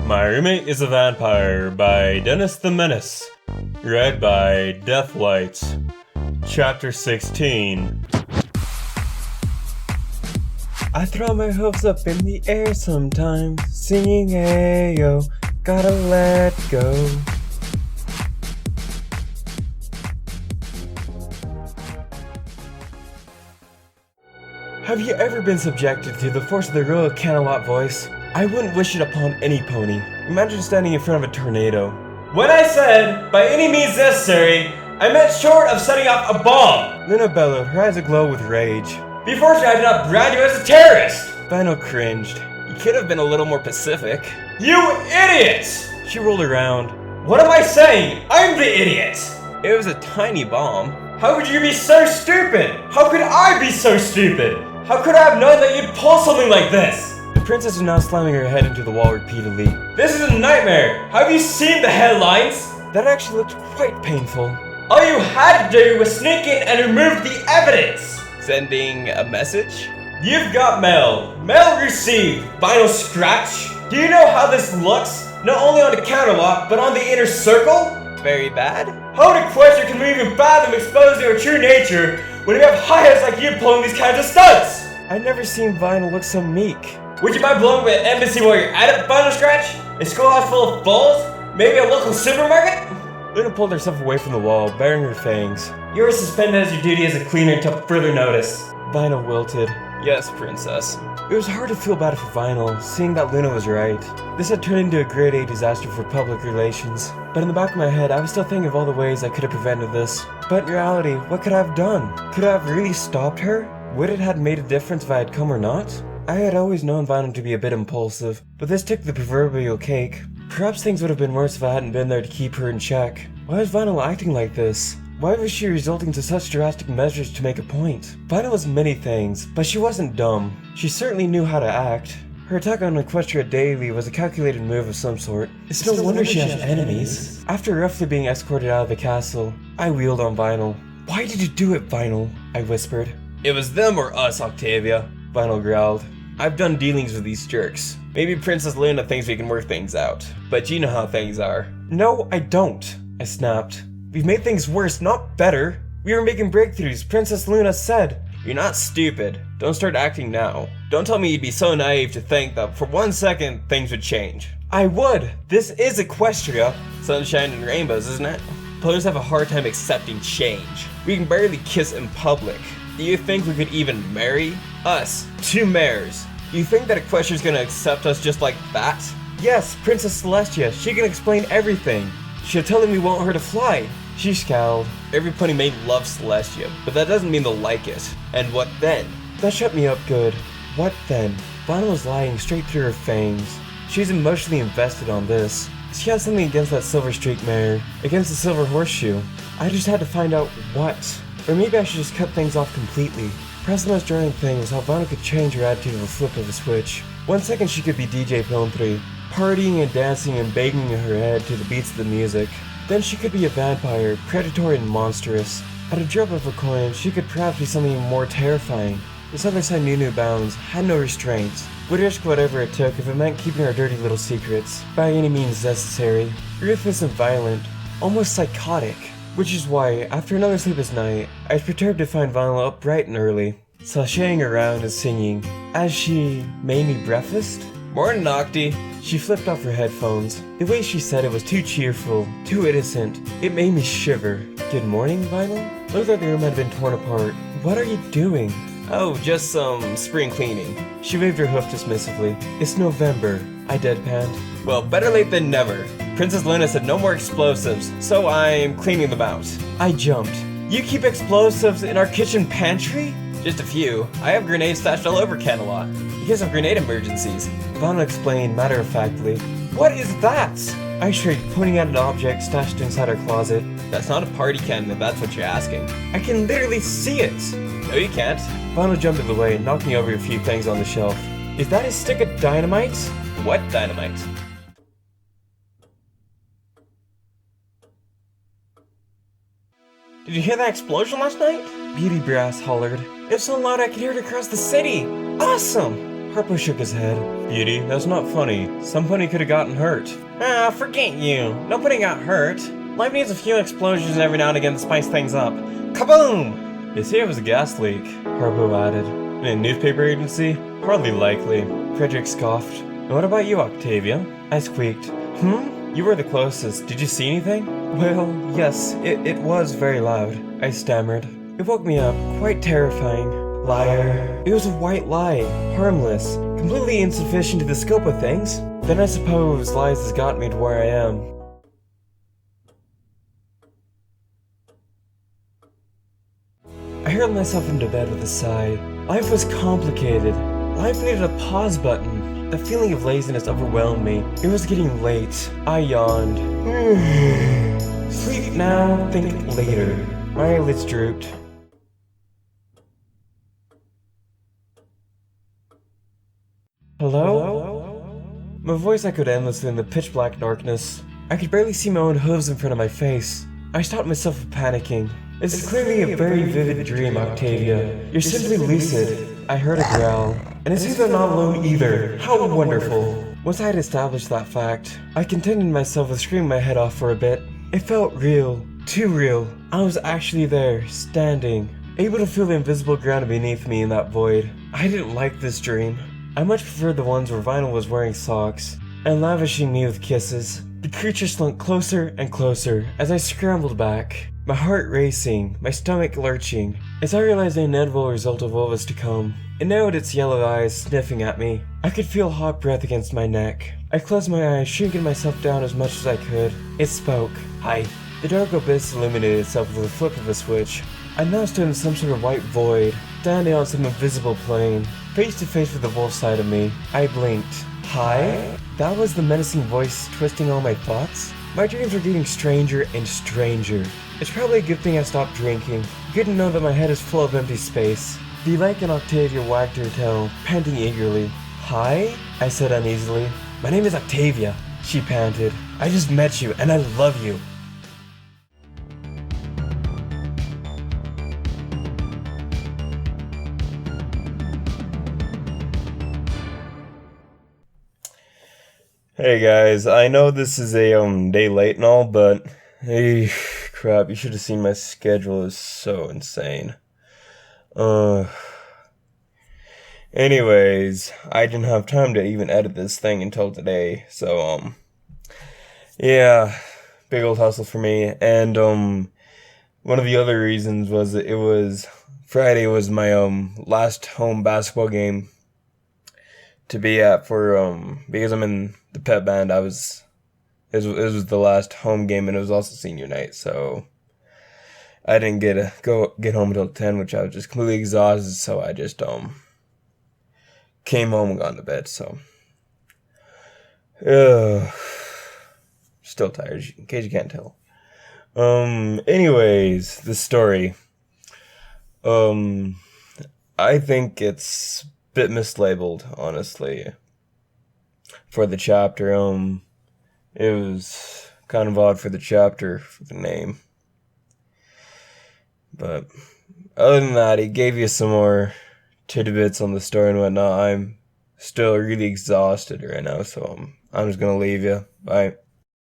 My Roommate is a Vampire by Dennis the Menace. Read by Deathlight. Chapter 16. I throw my hopes up in the air sometimes, singing ayo, gotta let go. Have you ever been subjected to the force of the Royal Camelot voice? I wouldn't wish it upon any pony. Imagine standing in front of a tornado. When I said, by any means necessary, I meant short of setting off a bomb! Luna bellowed, her eyes aglow with rage. Be fortunate I did not brand you as a terrorist! Vinyl cringed. You could have been a little more pacific. You idiot! She rolled around. What am I saying? I'm the idiot! It was a tiny bomb. How could you be so stupid? How could I be so stupid? How could I have known that you'd pull something like this? The princess was now slamming her head into the wall repeatedly. This is a nightmare! Have you seen the headlines? That actually looked quite painful. All you had to do was sneak in and remove the evidence! Sending a message? You've got mail. Mail received. Vinyl scratch. Do you know how this looks? Not only on the counterlop, but on the inner circle? Very bad? How to question can we even fathom exposing our true nature when we have hi-hats like you pulling these kinds of stunts? I've never seen Vinyl look so meek. Would you mind blowing up an embassy while you're at it, Vinyl Scratch? A schoolhouse full of bulls? Maybe a local supermarket? Luna pulled herself away from the wall, baring her fangs. You are suspended as your duty as a cleaner until further notice. Vinyl wilted. Yes, princess. It was hard to feel bad for Vinyl, seeing that Luna was right. This had turned into a grade A disaster for public relations. But in the back of my head, I was still thinking of all the ways I could have prevented this. But in reality, what could I have done? Could I have really stopped her? Would it have made a difference if I had come or not? I had always known Vinyl to be a bit impulsive, but this took the proverbial cake. Perhaps things would have been worse if I hadn't been there to keep her in check. Why was Vinyl acting like this? Why was she resorting to such drastic measures to make a point? Vinyl was many things, but she wasn't dumb. She certainly knew how to act. Her attack on Equestria Daily was a calculated move of some sort. It's no wonder she has enemies. After roughly being escorted out of the castle, I wheeled on Vinyl. Why did you do it, Vinyl? I whispered. It was them or us, Octavia, Vinyl growled. I've done dealings with these jerks. Maybe Princess Luna thinks we can work things out, but you know how things are. No, I don't, I snapped. We've made things worse, not better. We were making breakthroughs, Princess Luna said. You're not stupid. Don't start acting now. Don't tell me you'd be so naive to think that for 1 second things would change. I would. This is Equestria. Sunshine and rainbows, isn't it? Players have a hard time accepting change. We can barely kiss in public. Do you think we could even marry? Us, 2 mayors. Do you think that Equestria's gonna accept us just like that? Yes, Princess Celestia. She can explain everything. She'll tell them we want her to fly. She scowled. Every pony may love Celestia, but that doesn't mean they'll like it. And what then? That shut me up good. What then? Vinyl was lying straight through her fangs. She's emotionally invested on this. She has something against that Silver Streak mare, against the Silver Horseshoe. I just had to find out what. Or maybe I should just cut things off completely. Perhaps the most jarring thing was how Vinyl could change her attitude with a flip of a switch. 1 second she could be DJ Peltry, partying and dancing and banging her head to the beats of the music. Then she could be a vampire, predatory and monstrous. At a drop of a coin, she could perhaps be something even more terrifying. This other side knew no bounds, had no restraints, would risk whatever it took if it meant keeping our dirty little secrets, by any means necessary. Ruthless and violent, almost psychotic. Which is why, after another sleepless night, I was perturbed to find Vinyl up bright and early, sashaying around and singing, as she made me breakfast. Morning, Nocty. She flipped off her headphones. The way she said it was too cheerful, too innocent. It made me shiver. Good morning, Vinyl? Looked like the room had been torn apart. What are you doing? Oh, just some spring cleaning. She waved her hoof dismissively. It's November, I deadpanned. Well, better late than never. Princess Luna said no more explosives, so I'm cleaning them out. I jumped. You keep explosives in our kitchen pantry? Just a few. I have grenades stashed all over Camelot. In case of grenade emergencies. Vinyl explained matter-of-factly. What is that? I shrieked, pointing at an object stashed inside her closet. That's not a party cannon if that's what you're asking. I can literally see it. No, you can't. Vinyl jumped out of the way, knocking over a few things on the shelf. Is that a stick of dynamite? What dynamite? Did you hear that explosion last night? Beauty Brass hollered. It was so loud I could hear it across the city. Awesome! Harpo shook his head. Beauty, that's not funny. Some pony could have gotten hurt. Ah, forget you. Nobody got hurt. Life needs a few explosions every now and again to spice things up. Kaboom! They say it was a gas leak, Harpo added. In a newspaper agency? Hardly likely. Frederick scoffed. And what about you, Octavia? I squeaked. You were the closest. Did you see anything? Well, yes, it was very loud, I stammered. It woke me up, quite terrifying. Liar. It was a white lie, harmless, completely insufficient to the scope of things. Then I suppose lies has got me to where I am. I hurled myself into bed with a sigh. Life was complicated. Life needed a pause button. The feeling of laziness overwhelmed me. It was getting late. I yawned. Sleep now, think later. My eyelids drooped. Hello? My voice echoed endlessly in the pitch-black darkness. I could barely see my own hooves in front of my face. I stopped myself from panicking. This is clearly a very vivid dream, Octavia. You're simply lucid. I heard a growl. And it seems I'm not alone either. How wonderful. Once I had established that fact, I contented myself with screaming my head off for a bit. It felt real. Too real. I was actually there, standing, able to feel the invisible ground beneath me in that void. I didn't like this dream. I much preferred the ones where Vinyl was wearing socks and lavishing me with kisses. The creature slunk closer and closer as I scrambled back, my heart racing, my stomach lurching, as I realized the inevitable result of what was to come. It narrowed its yellow eyes, sniffing at me. I could feel hot breath against my neck. I closed my eyes, shrinking myself down as much as I could. It spoke. Hi. The dark abyss illuminated itself with a flip of a switch. I now stood in some sort of white void, standing on some invisible plane. Face to face with the wolf side of me, I blinked. Hi? That was the menacing voice twisting all my thoughts? My dreams are getting stranger and stranger. It's probably a good thing I stopped drinking. Good to know that my head is full of empty space. The Lake and Octavia wagged her tail, panting eagerly. Hi? I said uneasily. My name is Octavia, she panted. I just met you and I love you. Hey guys, I know this is a day late and all, but hey, crap, you should have seen my schedule is so insane. Anyways, I didn't have time to even edit this thing until today, so yeah, big old hustle for me. And one of the other reasons was that it was Friday was my last home basketball game to be at for because I'm in the pep band. It was the last home game, and it was also senior night, so I didn't get home until 10, which I was just completely exhausted, so I just came home and got into bed. So still tired, in case you can't tell. Anyways, the story. I think it's bit mislabeled, honestly, for the chapter. It was kind of odd for the chapter, for the name. But other than that, he gave you some more tidbits on the story and whatnot. I'm still really exhausted right now, so I'm just gonna leave you. Bye.